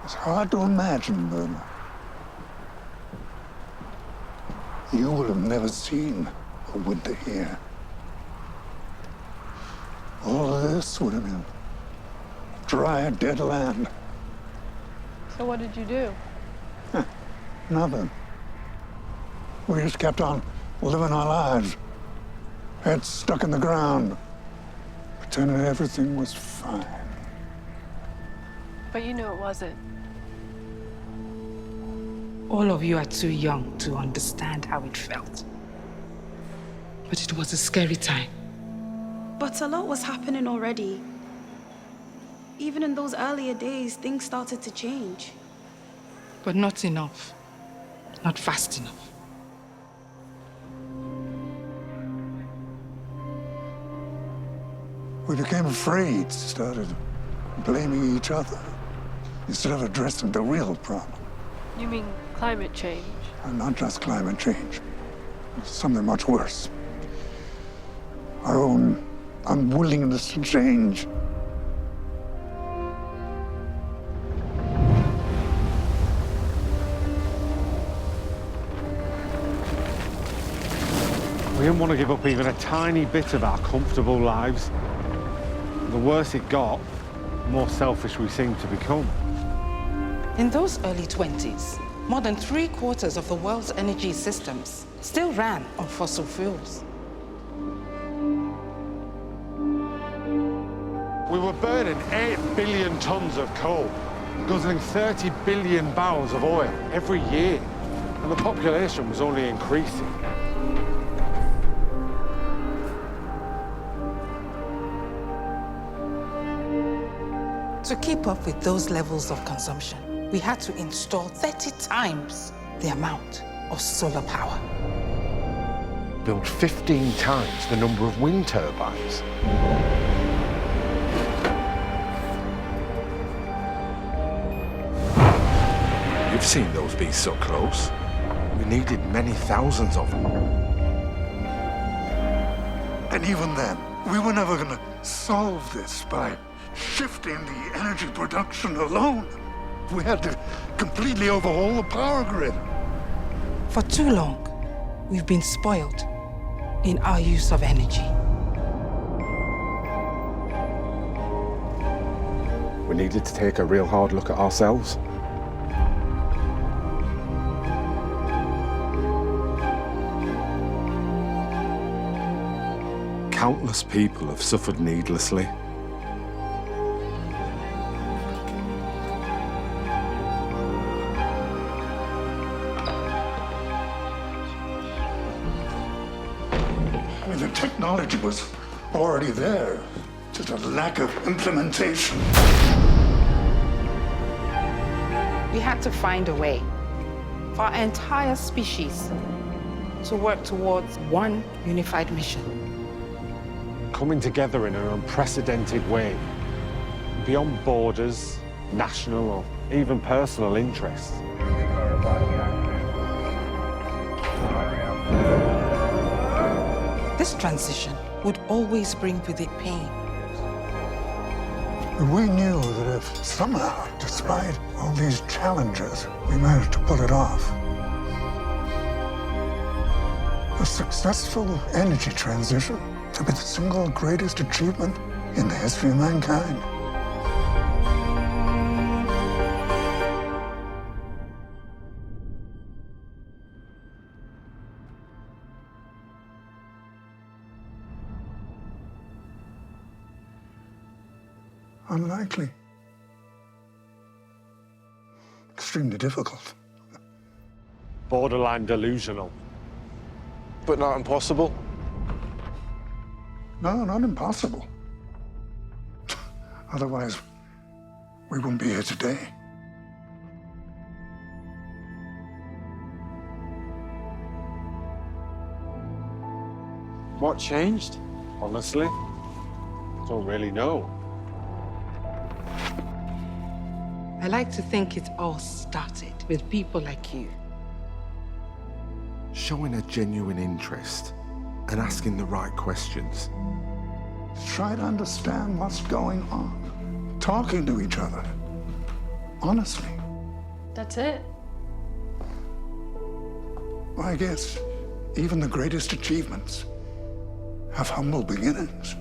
It's hard to imagine, Burma. You will have never seen a winter here. All of this would have been dry, dead land. So what did you do? Nothing. We just kept on living our lives. Heads stuck in the ground, pretending everything was fine. But you knew it wasn't. All of you are too young to understand how it felt. But it was a scary time. But a lot was happening already. Even in those earlier days, things started to change. But not enough. Not fast enough. We became afraid, started blaming each other instead of addressing the real problem. You mean climate change? And not just climate change. It's something much worse. Our own unwillingness to change. We didn't want to give up even a tiny bit of our comfortable lives. The worse it got, the more selfish we seemed to become. In those early 20s, more than 3/4 of the world's energy systems still ran on fossil fuels. We were burning 8 billion tons of coal, guzzling 30 billion barrels of oil every year, and the population was only increasing. To keep up with those levels of consumption, we had to install 30 times the amount of solar power. Build 15 times the number of wind turbines. You've seen those be so close. We needed many thousands of them. And even then, we were never gonna solve this by shifting the energy production alone. We had to completely overhaul the power grid. For too long, we've been spoiled in our use of energy. We needed to take a real hard look at ourselves. Countless people have suffered needlessly. I mean, the technology was already there, just a lack of implementation. We had to find a way for our entire species to work towards one unified mission. Coming together in an unprecedented way, beyond borders, national or even personal interests. This transition would always bring with it pain. We knew that if somehow, despite all these challenges, we managed to pull it off, a successful energy transition to be the single greatest achievement in the history of mankind. Unlikely. Extremely difficult. Borderline delusional. But not impossible. No, not impossible. Otherwise, we wouldn't be here today. What changed? Honestly, don't really know. I like to think it all started with people like you. Showing a genuine interest and asking the right questions. Try to understand what's going on. Talking to each other. Honestly. That's it? I guess even the greatest achievements have humble beginnings.